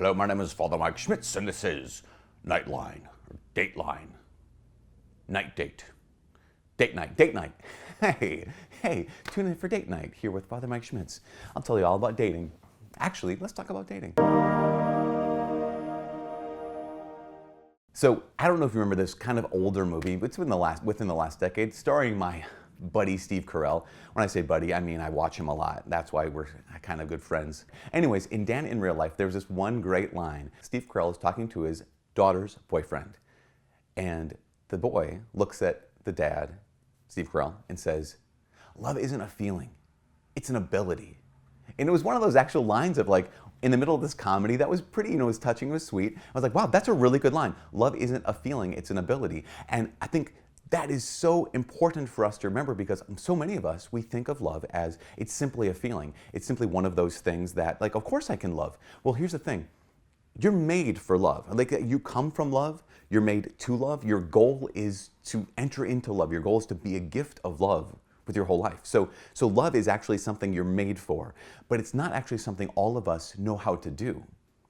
Hello, my name is Father Mike Schmitz, and this is Nightline, or Dateline. Night date. Date night, date night. Hey, tune in for date night here with Father Mike Schmitz. I'll tell you all about dating. Actually, let's talk about dating. So, I don't know if you remember this kind of older movie, but it's within the last decade, starring my buddy Steve Carell. When I say buddy, I mean I watch him a lot. That's why we're kind of good friends. Anyways, in Dan in Real Life, there's this one great line. Steve Carell is talking to his daughter's boyfriend. And the boy looks at the dad, Steve Carell, and says, "Love isn't a feeling, it's an ability." And it was one of those actual lines of like, in the middle of this comedy that was pretty, it was touching, it was sweet. I was like, wow, that's a really good line. Love isn't a feeling, it's an ability. And I think that is so important for us to remember because so many of us, we think of love as it's simply a feeling. It's simply one of those things that, like, of course I can love. Well, here's the thing. You're made for love. Like, you come from love, you're made to love. Your goal is to enter into love. Your goal is to be a gift of love with your whole life. So love is actually something you're made for, but it's not actually something all of us know how to do.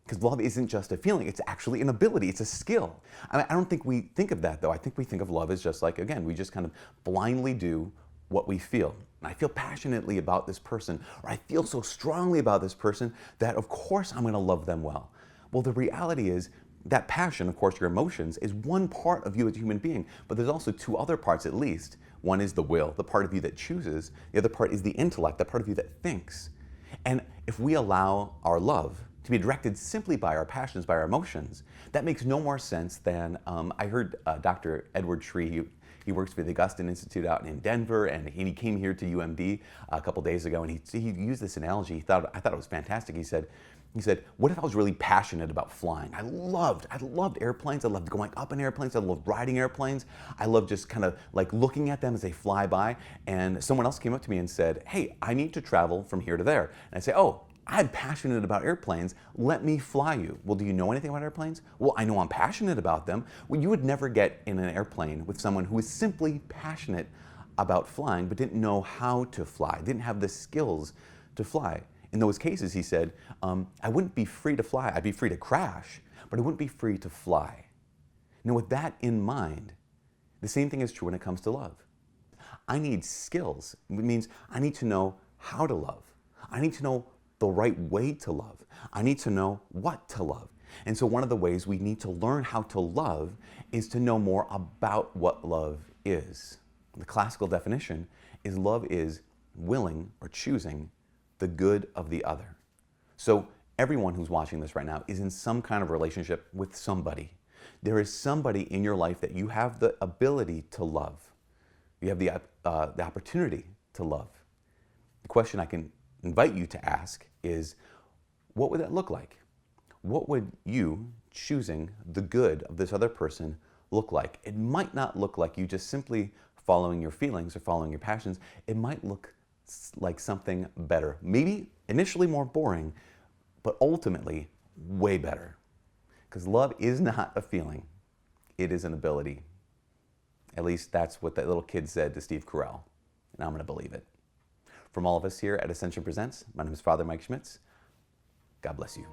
Because love isn't just a feeling, it's actually an ability, it's a skill. I don't think we think of that though. I think we think of love as just like, again, we just kind of blindly do what we feel. And I feel passionately about this person, or I feel so strongly about this person that of course I'm gonna love them well. Well, the reality is that passion, of course, your emotions, is one part of you as a human being, but there's also two other parts at least. One is the will, the part of you that chooses. The other part is the intellect, the part of you that thinks. And if we allow our love to be directed simply by our passions, by our emotions, that makes no more sense than, I heard Dr. Edward Shree, he works for the Augustine Institute out in Denver, and he came here to UMD a couple days ago, and he used this analogy. I thought it was fantastic. He said, what if I was really passionate about flying? I loved airplanes. I loved going up in airplanes. I loved riding airplanes. I loved just kind of like looking at them as they fly by. And someone else came up to me and said, hey, I need to travel from here to there. And I say, oh, I'm passionate about airplanes. Let me fly you. Well, do you know anything about airplanes? Well, I know I'm passionate about them. Well, you would never get in an airplane with someone who is simply passionate about flying, but didn't know how to fly, didn't have the skills to fly. In those cases, he said, I wouldn't be free to fly. I'd be free to crash, but I wouldn't be free to fly. Now, with that in mind, the same thing is true when it comes to love. I need skills. It means I need to know how to love. I need to know the right way to love. I need to know what to love. And so one of the ways we need to learn how to love is to know more about what love is. The classical definition is love is willing or choosing the good of the other. So everyone who's watching this right now is in some kind of relationship with somebody. There is somebody in your life that you have the ability to love. You have the opportunity to love. The question I can invite you to ask is, what would that look like? What would you choosing the good of this other person look like? It might not look like you just simply following your feelings or following your passions. It might look like something better. Maybe initially more boring, but ultimately way better. Because love is not a feeling, it is an ability. At least that's what that little kid said to Steve Carell, and I'm going to believe it. From all of us here at Ascension Presents, my name is Father Mike Schmitz. God bless you.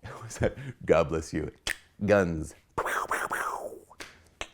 What was that? God bless you. Guns.